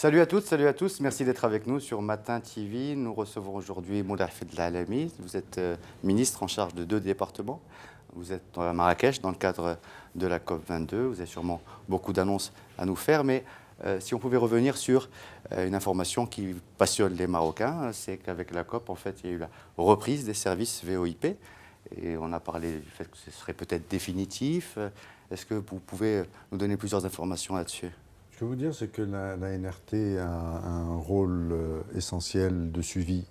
Salut à toutes, salut à tous. Merci d'être avec nous sur Matin TV. Nous recevons aujourd'hui Moula Hafid Lalami. Vous êtes ministre en charge de 2 départements. Vous êtes à Marrakech dans le cadre de la COP 22. Vous avez sûrement beaucoup d'annonces à nous faire, mais si on pouvait revenir sur une information qui passionne les Marocains, c'est qu'avec la COP, en fait, il y a eu la reprise des services VoIP. Et on a parlé du fait que ce serait peut-être définitif. Est-ce que vous pouvez nous donner plusieurs informations là-dessus? Ce que je veux vous dire, c'est que la NRT a un rôle essentiel de suivi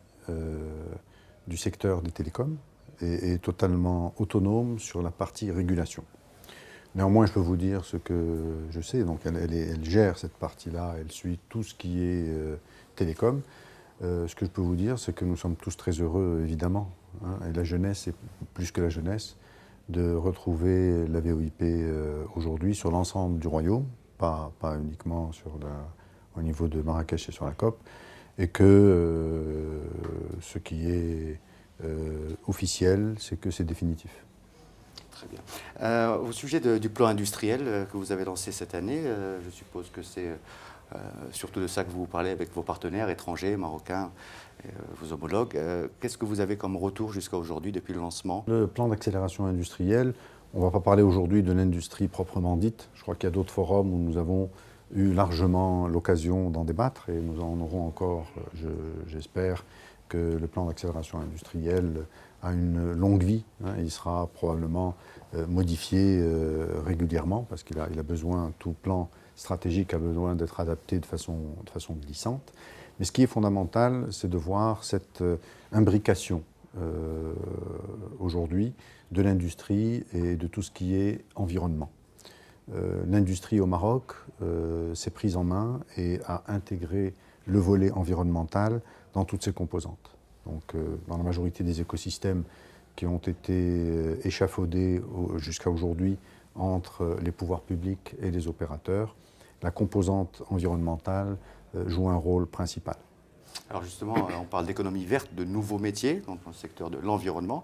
du secteur des télécoms et est totalement autonome sur la partie régulation. Néanmoins, je peux vous dire ce que je sais. Donc, elle gère cette partie-là, elle suit tout ce qui est télécom. Ce que je peux vous dire, c'est que nous sommes tous très heureux, évidemment, hein, et la jeunesse, et plus que la jeunesse, de retrouver la VoIP aujourd'hui sur l'ensemble du royaume, pas uniquement au niveau de Marrakech et sur la COP, et que ce qui est officiel, c'est que c'est définitif. Très bien. Au sujet du plan industriel que vous avez lancé cette année, je suppose que c'est surtout de ça que vous parlez avec vos partenaires étrangers, marocains, vos homologues. Qu'est-ce que vous avez comme retour jusqu'à aujourd'hui depuis le lancement? Le plan d'accélération industrielle, on ne va pas parler aujourd'hui de l'industrie proprement dite. Je crois qu'il y a d'autres forums où nous avons eu largement l'occasion d'en débattre et nous en aurons encore, j'espère, que le plan d'accélération industrielle a une longue vie. Hein, il sera probablement modifié régulièrement parce qu'il a besoin, tout plan stratégique a besoin d'être adapté de façon glissante. Mais ce qui est fondamental, c'est de voir cette imbrication aujourd'hui de l'industrie et de tout ce qui est environnement. L'industrie au Maroc s'est prise en main et a intégré le volet environnemental dans toutes ses composantes. Donc, dans la majorité des écosystèmes qui ont été échafaudés jusqu'à aujourd'hui entre les pouvoirs publics et les opérateurs, la composante environnementale joue un rôle principal. Alors justement, on parle d'économie verte, de nouveaux métiers dans le secteur de l'environnement.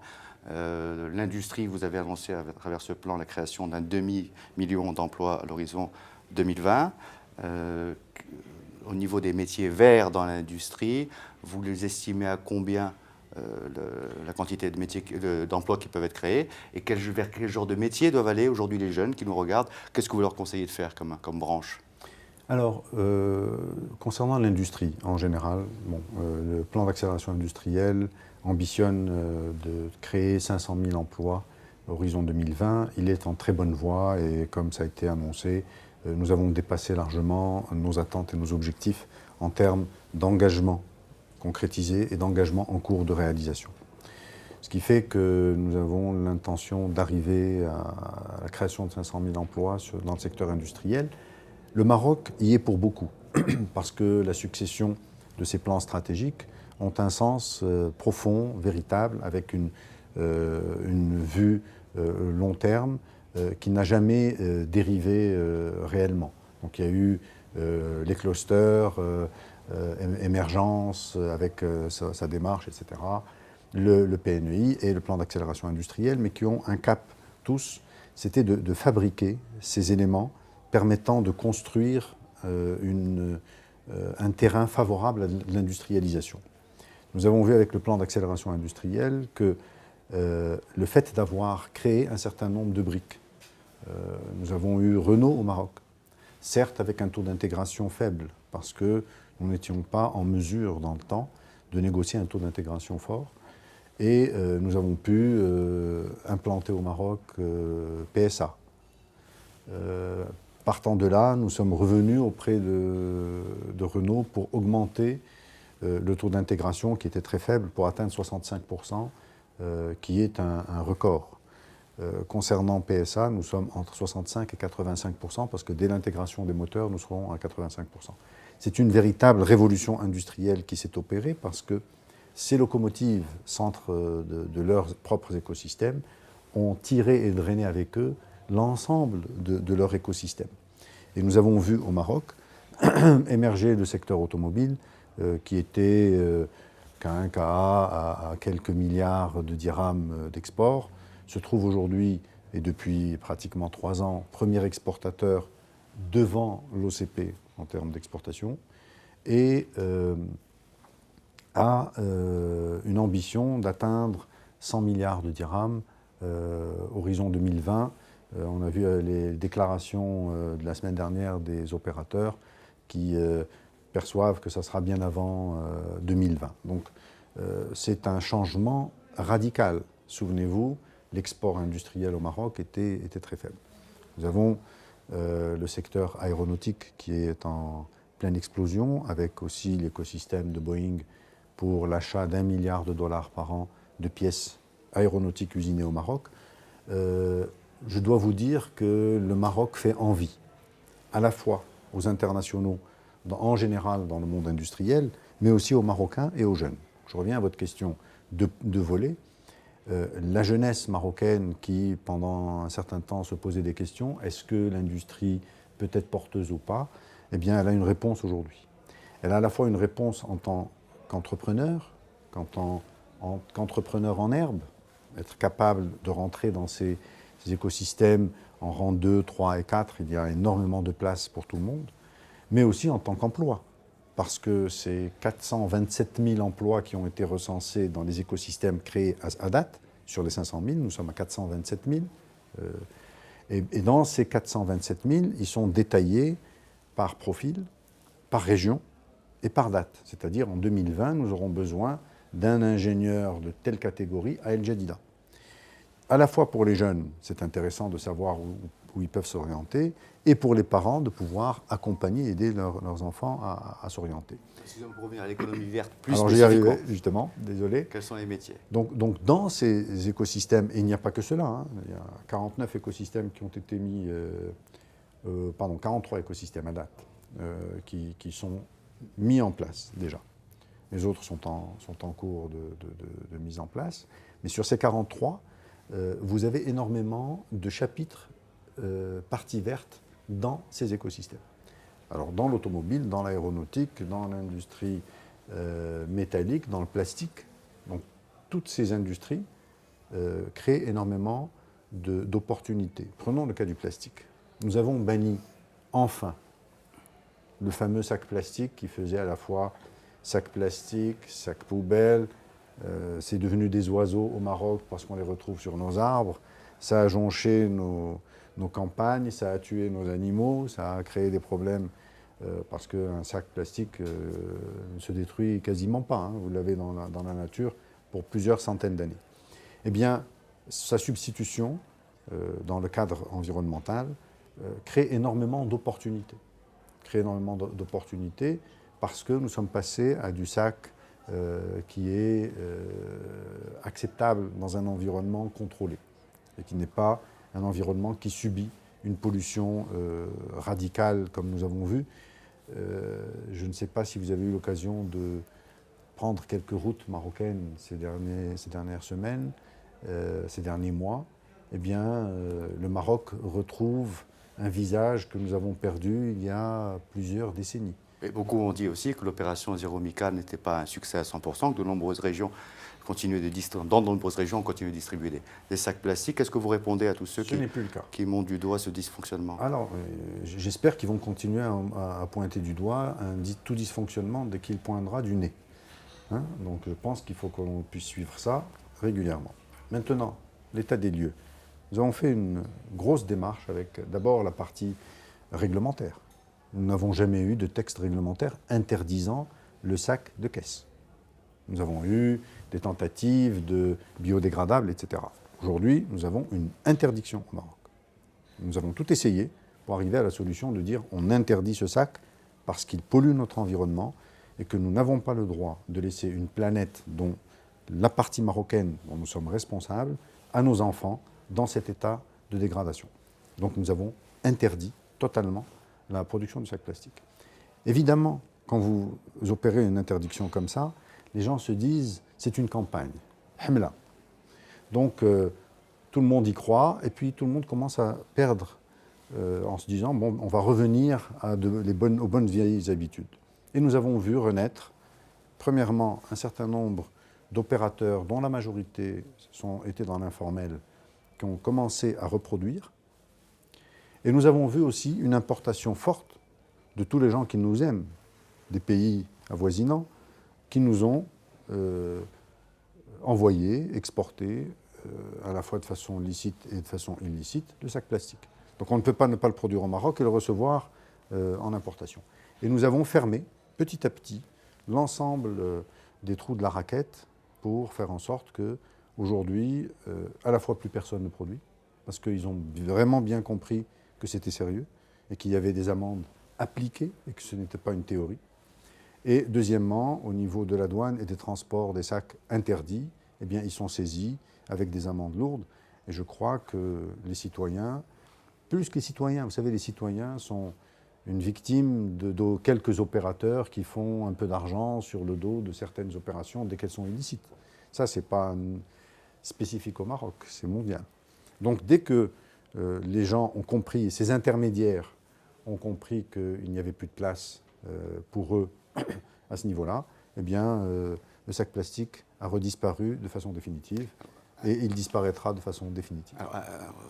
L'industrie, vous avez annoncé à travers ce plan la création d'un demi-million d'emplois à l'horizon 2020. Au niveau des métiers verts dans l'industrie, vous les estimez à combien la quantité de métiers, d'emplois qui peuvent être créés et vers quel genre de métiers doivent aller aujourd'hui les jeunes qui nous regardent? Qu'est-ce que vous leur conseillez de faire comme branche? Alors, concernant l'industrie en général, le plan d'accélération industrielle ambitionne de créer 500 000 emplois à horizon 2020. Il est en très bonne voie et comme ça a été annoncé, nous avons dépassé largement nos attentes et nos objectifs en termes d'engagement concrétisé et d'engagement en cours de réalisation. Ce qui fait que nous avons l'intention d'arriver à la création de 500 000 emplois dans le secteur industriel. Le Maroc y est pour beaucoup, parce que la succession de ces plans stratégiques ont un sens profond, véritable, avec une vue long terme qui n'a jamais dérivé réellement. Donc il y a eu les clusters, émergence avec sa démarche, etc., le PNEI et le plan d'accélération industrielle, mais qui ont un cap tous, c'était de fabriquer ces éléments permettant de construire un terrain favorable à l'industrialisation. Nous avons vu avec le plan d'accélération industrielle que le fait d'avoir créé un certain nombre de briques, nous avons eu Renault au Maroc, certes avec un taux d'intégration faible, parce que nous n'étions pas en mesure dans le temps de négocier un taux d'intégration fort, et nous avons pu implanter au Maroc PSA. Partant de là, nous sommes revenus auprès de Renault pour augmenter le taux d'intégration qui était très faible pour atteindre 65%, qui est un record. Concernant PSA, nous sommes entre 65 et 85% parce que dès l'intégration des moteurs, nous serons à 85%. C'est une véritable révolution industrielle qui s'est opérée parce que ces locomotives, centres de leurs propres écosystèmes, ont tiré et drainé avec eux l'ensemble de leur écosystème. Et nous avons vu au Maroc émerger le secteur automobile qui était qu'un à quelques milliards de dirhams d'export, se trouve aujourd'hui, et depuis pratiquement 3 ans, premier exportateur devant l'OCP en termes d'exportation. et a une ambition d'atteindre 100 milliards de dirhams horizon 2020. On a vu les déclarations de la semaine dernière des opérateurs qui perçoivent que ça sera bien avant 2020. Donc c'est un changement radical. Souvenez-vous, l'export industriel au Maroc était très faible. Nous avons le secteur aéronautique qui est en pleine explosion, avec aussi l'écosystème de Boeing pour l'achat d'1 milliard de dollars par an de pièces aéronautiques usinées au Maroc. Je dois vous dire que le Maroc fait envie, à la fois aux internationaux, en général dans le monde industriel, mais aussi aux Marocains et aux jeunes. Je reviens à votre question de volet. La jeunesse marocaine qui, pendant un certain temps, se posait des questions, est-ce que l'industrie peut être porteuse ou pas? Eh bien, elle a une réponse aujourd'hui. Elle a à la fois une réponse en tant qu'entrepreneur, qu'entrepreneur en herbe, être capable de rentrer dans ces écosystèmes en rang 2, 3 et 4, il y a énormément de place pour tout le monde, mais aussi en tant qu'emploi, parce que ces 427 000 emplois qui ont été recensés dans les écosystèmes créés à date, sur les 500 000, nous sommes à 427 000, et dans ces 427 000, ils sont détaillés par profil, par région et par date. C'est-à-dire en 2020, nous aurons besoin d'un ingénieur de telle catégorie à El Jadida. À la fois pour les jeunes, c'est intéressant de savoir où ils peuvent s'orienter, et pour les parents de pouvoir accompagner, aider leurs enfants à s'orienter. Excusez-moi pour revenir à l'économie verte plus Alors j'y arrivais, justement, désolé. Quels sont les métiers? Donc dans ces écosystèmes, et il n'y a pas que cela, hein, il y a 49 écosystèmes qui ont été mis, 43 écosystèmes à date, qui sont mis en place déjà. Les autres sont en cours de mise en place. Mais sur ces 43, vous avez énormément de chapitres parties vertes dans ces écosystèmes. Alors dans l'automobile, dans l'aéronautique, dans l'industrie métallique, dans le plastique, donc toutes ces industries créent énormément d'opportunités. Prenons le cas du plastique. Nous avons banni enfin le fameux sac plastique qui faisait à la fois sac plastique, sac poubelle. C'est devenu des oiseaux au Maroc parce qu'on les retrouve sur nos arbres. Ça a jonché nos campagnes, ça a tué nos animaux, ça a créé des problèmes parce qu'un sac plastique ne se détruit quasiment pas. Hein. Vous l'avez dans la nature pour plusieurs centaines d'années. Eh bien, sa substitution dans le cadre environnemental crée énormément d'opportunités. Parce que nous sommes passés à du sac qui est acceptable dans un environnement contrôlé et qui n'est pas un environnement qui subit une pollution radicale comme nous avons vu. Je ne sais pas si vous avez eu l'occasion de prendre quelques routes marocaines ces dernières semaines, ces derniers mois. Eh bien, le Maroc retrouve un visage que nous avons perdu il y a plusieurs décennies. Et beaucoup ont dit aussi que l'opération Zéro Mica n'était pas un succès à 100%, que de nombreuses régions dans de nombreuses régions, on continue de distribuer des sacs plastiques. Est-ce que vous répondez à tous ceux qui montent du doigt ce dysfonctionnement? Alors, j'espère qu'ils vont continuer à pointer du doigt tout dysfonctionnement dès qu'il poindra du nez. Hein? Donc, je pense qu'il faut qu'on puisse suivre ça régulièrement. Maintenant, l'état des lieux. Nous avons fait une grosse démarche avec d'abord la partie réglementaire. Nous n'avons jamais eu de texte réglementaire interdisant le sac de caisse. Nous avons eu des tentatives de biodégradables, etc. Aujourd'hui, nous avons une interdiction au Maroc. Nous avons tout essayé pour arriver à la solution de dire on interdit ce sac parce qu'il pollue notre environnement et que nous n'avons pas le droit de laisser une planète dont la partie marocaine, dont nous sommes responsables, à nos enfants dans cet état de dégradation. Donc nous avons interdit totalement la production de sacs plastiques. Évidemment, quand vous opérez une interdiction comme ça, les gens se disent c'est une campagne, hamla. Donc tout le monde y croit et puis tout le monde commence à perdre en se disant bon, on va revenir aux bonnes vieilles habitudes. Et nous avons vu renaître, premièrement, un certain nombre d'opérateurs dont la majorité étaient dans l'informel, qui ont commencé à reproduire. Et nous avons vu aussi une importation forte de tous les gens qui nous aiment, des pays avoisinants qui nous ont envoyé, exporté, à la fois de façon licite et de façon illicite, le sac plastique. Donc on ne peut pas ne pas le produire au Maroc et le recevoir en importation. Et nous avons fermé petit à petit l'ensemble des trous de la raquette pour faire en sorte qu'aujourd'hui, à la fois plus personne ne produit, parce qu'ils ont vraiment bien compris que c'était sérieux et qu'il y avait des amendes appliquées et que ce n'était pas une théorie. Et deuxièmement, au niveau de la douane et des transports des sacs interdits, eh bien, ils sont saisis avec des amendes lourdes. Et je crois que les citoyens, plus que les citoyens, vous savez, les citoyens sont une victime de quelques opérateurs qui font un peu d'argent sur le dos de certaines opérations dès qu'elles sont illicites. Ça, ce n'est pas spécifique au Maroc, c'est mondial. Donc dès que les gens ont compris, ces intermédiaires ont compris qu'il n'y avait plus de place pour eux à ce niveau-là, eh bien, le sac plastique a redisparu de façon définitive. Et il disparaîtra de façon définitive. Alors,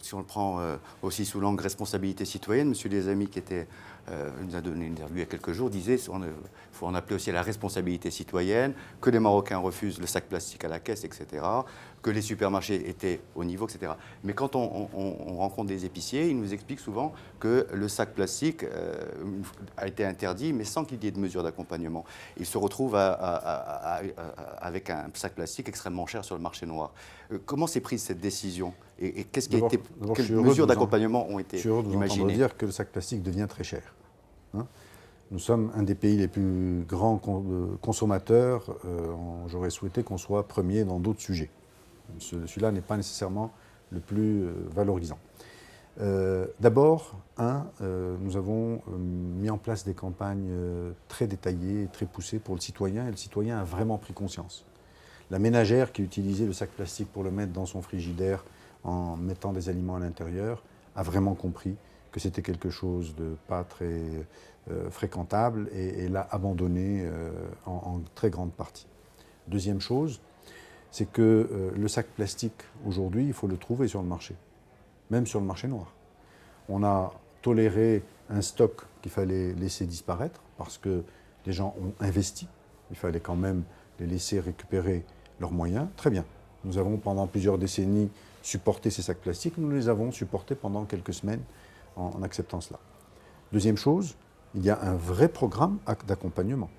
si on le prend aussi sous l'angle responsabilité citoyenne, M. Desami, qui nous a donné une interview il y a quelques jours, disait qu'il faut en appeler aussi à la responsabilité citoyenne, que les Marocains refusent le sac plastique à la caisse, etc., que les supermarchés étaient au niveau, etc. Mais quand on rencontre des épiciers, ils nous expliquent souvent que le sac plastique a été interdit, mais sans qu'il y ait de mesures d'accompagnement. Ils se retrouvent avec un sac plastique extrêmement cher sur le marché noir. Comment s'est prise cette décision et qu'est-ce qui a été, quelles mesures d'accompagnement ont été imaginées? Je suis heureux de vous entendre dire que le sac plastique devient très cher. Hein, nous sommes un des pays les plus grands consommateurs. J'aurais souhaité qu'on soit premier dans d'autres sujets. Celui-là n'est pas nécessairement le plus valorisant. D'abord, nous avons mis en place des campagnes très détaillées et très poussées pour le citoyen, et le citoyen a vraiment pris conscience. La ménagère qui utilisait le sac plastique pour le mettre dans son frigidaire en mettant des aliments à l'intérieur a vraiment compris que c'était quelque chose de pas très fréquentable et l'a abandonné en très grande partie. Deuxième chose, c'est que le sac plastique, aujourd'hui, il faut le trouver sur le marché, même sur le marché noir. On a toléré un stock qu'il fallait laisser disparaître parce que les gens ont investi. Il fallait quand même les laisser récupérer leurs moyens. Très bien. Nous avons pendant plusieurs décennies supporté ces sacs plastiques. Nous les avons supportés pendant quelques semaines en acceptant cela. Deuxième chose, il y a un vrai programme d'accompagnement.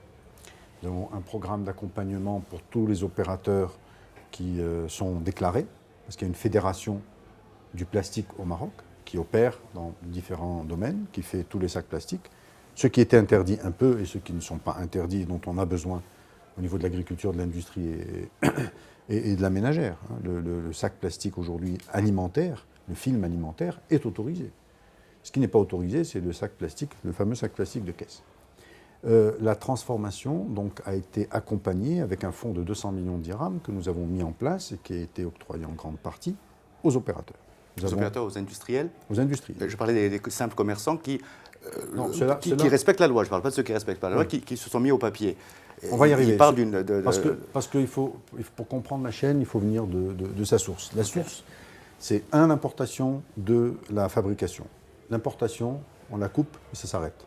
Nous avons un programme d'accompagnement pour tous les opérateurs qui sont déclarés, parce qu'il y a une fédération du plastique au Maroc qui opère dans différents domaines, qui fait tous les sacs plastiques. Ceux qui étaient interdits un peu et ceux qui ne sont pas interdits, dont on a besoin au niveau de l'agriculture, de l'industrie et de la ménagère. Le sac plastique aujourd'hui alimentaire, le film alimentaire, est autorisé. Ce qui n'est pas autorisé, c'est le sac plastique, le fameux sac plastique de caisse. La transformation donc, a été accompagnée avec un fonds de 200 millions de dirhams que nous avons mis en place et qui a été octroyé en grande partie aux opérateurs. Opérateurs, aux industriels? Aux industriels. Je parlais des simples commerçants qui respectent la loi. Je ne parle pas de ceux qui ne respectent pas la loi, qui se sont mis au papier. On va y arriver. Parce que pour comprendre la chaîne, il faut venir de sa source. La source, c'est l'importation de la fabrication. L'importation, on la coupe et ça s'arrête.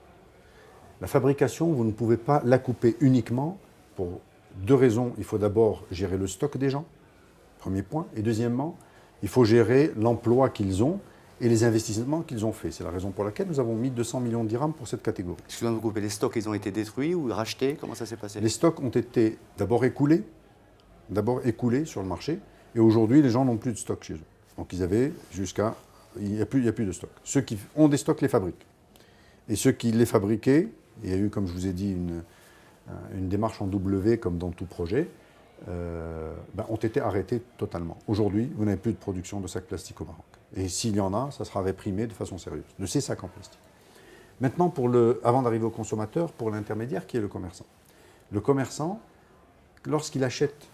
La fabrication, vous ne pouvez pas la couper uniquement pour deux raisons. Il faut d'abord gérer le stock des gens, premier point. Et deuxièmement, il faut gérer l'emploi qu'ils ont et les investissements qu'ils ont faits. C'est la raison pour laquelle nous avons mis 200 millions de dirhams pour cette catégorie. Excusez-moi de vous couper, les stocks, ils ont été détruits ou rachetés? Comment ça s'est passé? Les stocks ont été d'abord écoulés sur le marché, et aujourd'hui, les gens n'ont plus de stock chez eux. Donc ils avaient jusqu'à... Il n'y a plus de stock. Ceux qui ont des stocks les fabriquent. Et ceux qui les fabriquaient, il y a eu, comme je vous ai dit, une démarche en W, comme dans tout projet, ont été arrêtés totalement. Aujourd'hui, vous n'avez plus de production de sacs plastiques au Maroc. Et s'il y en a, ça sera réprimé de façon sérieuse, de ces sacs en plastique. Maintenant, avant d'arriver au consommateur, pour l'intermédiaire qui est le commerçant. Le commerçant, lorsqu'il achète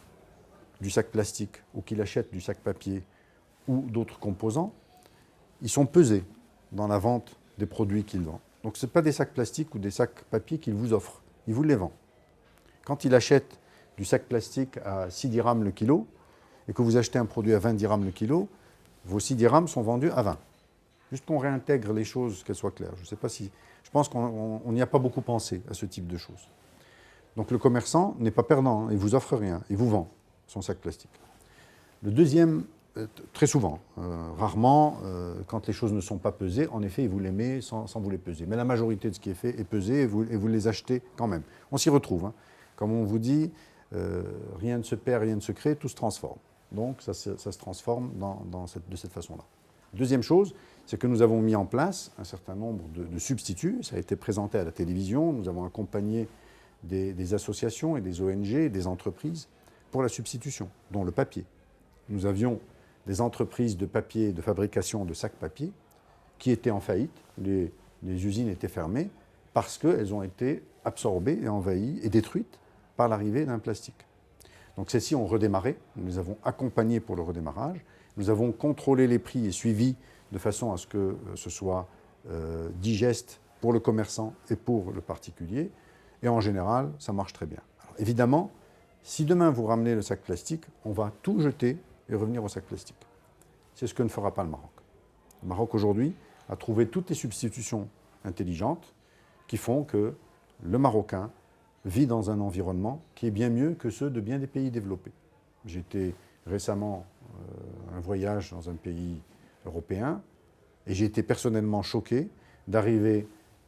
du sac plastique ou qu'il achète du sac papier ou d'autres composants, ils sont pesés dans la vente des produits qu'il vend. Donc ce n'est pas des sacs plastiques ou des sacs papier qu'il vous offre, il vous les vend. Quand il achète du sac plastique à 6 dirhams le kilo et que vous achetez un produit à 20 dirhams le kilo, vos 6 dirhams sont vendus à 20. Juste qu'on réintègre les choses, qu'elles soient claires. Je pense qu'on n'y a pas beaucoup pensé à ce type de choses. Donc le commerçant n'est pas perdant, il ne vous offre rien, il vous vend son sac plastique. Le deuxième, très souvent, rarement, quand les choses ne sont pas pesées, en effet, il vous les met sans vous les peser. Mais la majorité de ce qui est fait est pesé et vous les achetez quand même. On s'y retrouve. Hein. Comme on vous dit, rien ne se perd, rien ne se crée, tout se transforme. Donc ça se transforme de cette façon-là. Deuxième chose, c'est que nous avons mis en place un certain nombre de substituts. Ça a été présenté à la télévision. Nous avons accompagné des associations et des ONG et des entreprises pour la substitution, dont le papier. Nous avions des entreprises de papier, de fabrication de sacs papier, qui étaient en faillite. Les usines étaient fermées parce qu'elles ont été absorbées et envahies et détruites par l'arrivée d'un plastique. Donc celles-ci ont redémarré. Nous les avons accompagnées pour le redémarrage. Nous avons contrôlé les prix et suivi de façon à ce que ce soit digeste pour le commerçant et pour le particulier. Et en général, ça marche très bien. Alors, évidemment, si demain vous ramenez le sac plastique, on va tout jeter et revenir au sac plastique. C'est ce que ne fera pas le Maroc. Le Maroc aujourd'hui a trouvé toutes les substitutions intelligentes qui font que le Marocain vit dans un environnement qui est bien mieux que ceux de bien des pays développés. J'ai été récemment un voyage dans un pays européen et j'ai été personnellement choqué d'arriver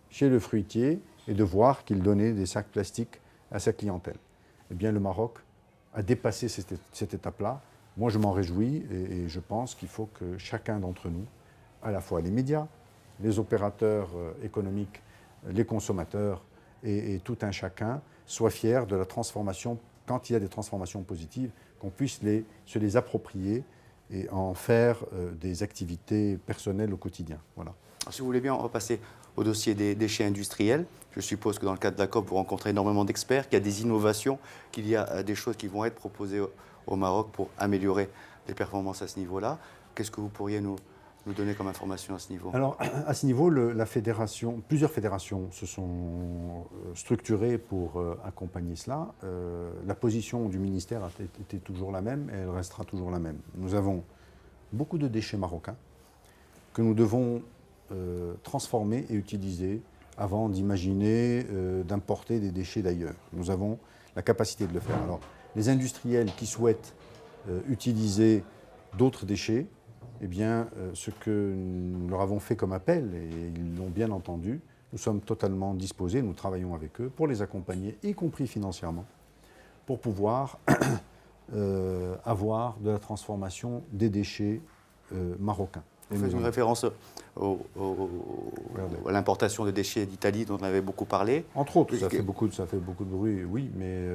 chez le fruitier et de voir qu'il donnait des sacs plastiques à sa clientèle. Eh bien, le Maroc a dépassé cette étape-là. Moi, je m'en réjouis et je pense qu'il faut que chacun d'entre nous, à la fois les médias, les opérateurs économiques, les consommateurs et tout un chacun, soit fier de la transformation, quand il y a des transformations positives, qu'on puisse se les approprier et en faire des activités personnelles au quotidien. Voilà. Alors, si vous voulez bien, on va passer au dossier des déchets industriels. Je suppose que dans le cadre de la COP, vous rencontrez énormément d'experts, qu'il y a des innovations, qu'il y a des choses qui vont être proposées au Maroc pour améliorer les performances à ce niveau-là. Qu'est-ce que vous pourriez nous donner comme information à ce niveau? Alors, à ce niveau, plusieurs fédérations se sont structurées pour accompagner cela. La position du ministère était toujours la même et elle restera toujours la même. Nous avons beaucoup de déchets marocains que nous devons transformer et utiliser avant d'imaginer d'importer des déchets d'ailleurs. Nous avons la capacité de le faire. Alors, les industriels qui souhaitent utiliser d'autres déchets, eh bien, ce que nous leur avons fait comme appel, et ils l'ont bien entendu, nous sommes totalement disposés, nous travaillons avec eux pour les accompagner, y compris financièrement, pour pouvoir avoir de la transformation des déchets marocains. Vous faites une référence à l'importation de déchets d'Italie dont on avait beaucoup parlé. Entre autres, ça fait beaucoup de bruit, oui, mais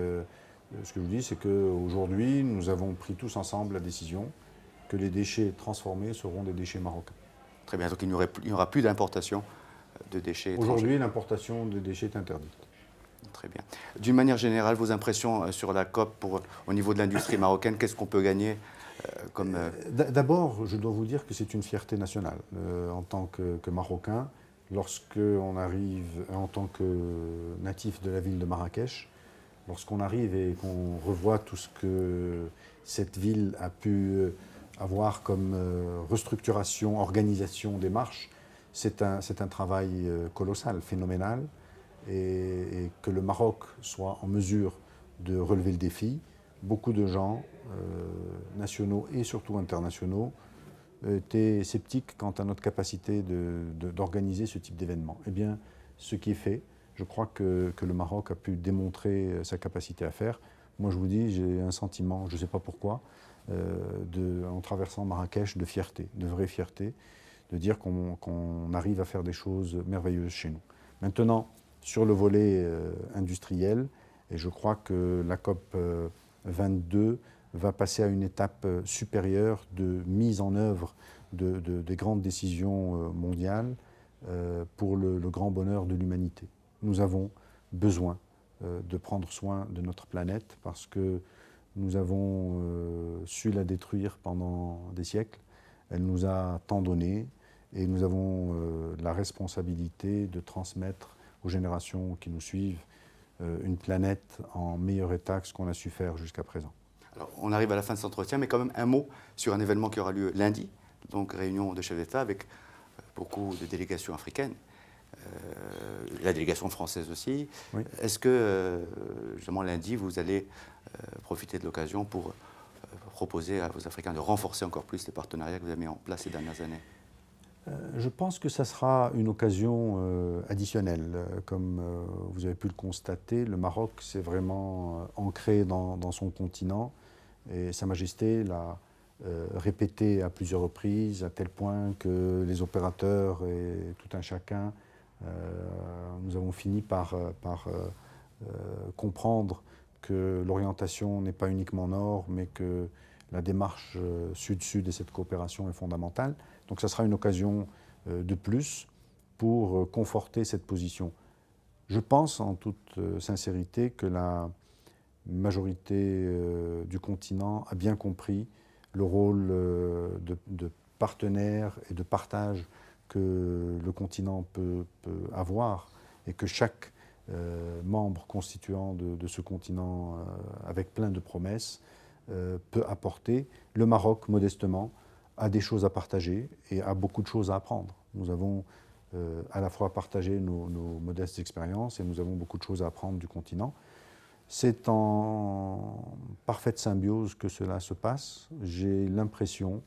ce que je vous dis, c'est qu'aujourd'hui, nous avons pris tous ensemble la décision que les déchets transformés seront des déchets marocains. Très bien, donc il n'y aura plus d'importation de déchets étrangers. Aujourd'hui, l'importation de déchets est interdite. Très bien. D'une manière générale, vos impressions sur la COP au niveau de l'industrie marocaine, qu'est-ce qu'on peut gagner D'abord, je dois vous dire que c'est une fierté nationale. En tant que Marocain, lorsqu'on arrive, en tant que natif de la ville de Marrakech, lorsqu'on arrive et qu'on revoit tout ce que cette ville a pu avoir comme restructuration, organisation, démarche, c'est un travail colossal, phénoménal, et que le Maroc soit en mesure de relever le défi. Beaucoup de gens, nationaux et surtout internationaux, étaient sceptiques quant à notre capacité d'organiser ce type d'événement. Eh bien, ce qui est fait, je crois que le Maroc a pu démontrer sa capacité à faire. Moi, je vous dis, j'ai un sentiment, je ne sais pas pourquoi, en traversant Marrakech, de fierté, de vraie fierté, de dire qu'on arrive à faire des choses merveilleuses chez nous. Maintenant, sur le volet industriel, et je crois que la COP 22 va passer à une étape supérieure de mise en œuvre des grandes décisions mondiales pour le grand bonheur de l'humanité. Nous avons besoin de prendre soin de notre planète parce que nous avons su la détruire pendant des siècles. Elle nous a tant donné et nous avons la responsabilité de transmettre aux générations qui nous suivent une planète en meilleur état que ce qu'on a su faire jusqu'à présent. Alors, on arrive à la fin de cet entretien, mais quand même un mot sur un événement qui aura lieu lundi, donc réunion de chefs d'État avec beaucoup de délégations africaines. la délégation française aussi. Oui. Est-ce que, justement, lundi, vous allez profiter de l'occasion pour proposer à vos Africains de renforcer encore plus les partenariats que vous avez mis en place ces dernières années? Je pense que ça sera une occasion additionnelle. Comme vous avez pu le constater, le Maroc s'est vraiment ancré dans son continent et Sa Majesté l'a répété à plusieurs reprises, à tel point que les opérateurs et tout un chacun, nous avons fini par comprendre que l'orientation n'est pas uniquement nord, mais que la démarche sud-sud et cette coopération est fondamentale. Donc ça sera une occasion de plus pour conforter cette position. Je pense en toute sincérité que la majorité du continent a bien compris le rôle de partenaire et de partage que le continent peut avoir et que chaque membre constituant de ce continent avec plein de promesses peut apporter. Le Maroc, modestement, a des choses à partager et a beaucoup de choses à apprendre. Nous avons à la fois partagé nos modestes expériences et nous avons beaucoup de choses à apprendre du continent. C'est en parfaite symbiose que cela se passe. J'ai l'impression,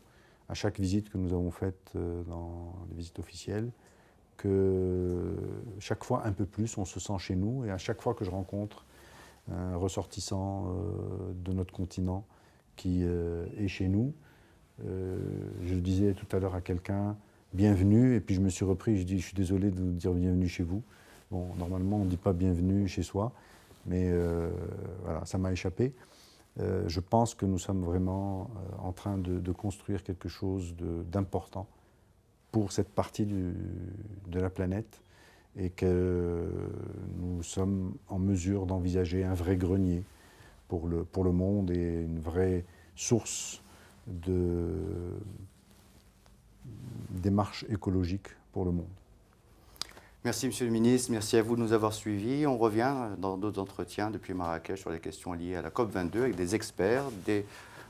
à chaque visite que nous avons faite dans les visites officielles, que chaque fois un peu plus on se sent chez nous, et à chaque fois que je rencontre un ressortissant de notre continent qui est chez nous, je le disais tout à l'heure à quelqu'un, bienvenue, et puis je me suis repris, je dis, je suis désolé de vous dire bienvenue chez vous. Bon, normalement on ne dit pas bienvenue chez soi, mais voilà, ça m'a échappé. Je pense que nous sommes vraiment en train de construire quelque chose d'important pour cette partie de la planète, et que nous sommes en mesure d'envisager un vrai grenier pour le monde et une vraie source de démarche écologique pour le monde. Merci, Monsieur le Ministre. Merci à vous de nous avoir suivis. On revient dans d'autres entretiens depuis Marrakech sur les questions liées à la COP22 avec des experts, des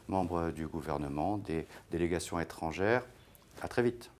membres du gouvernement, des délégations étrangères. À très vite.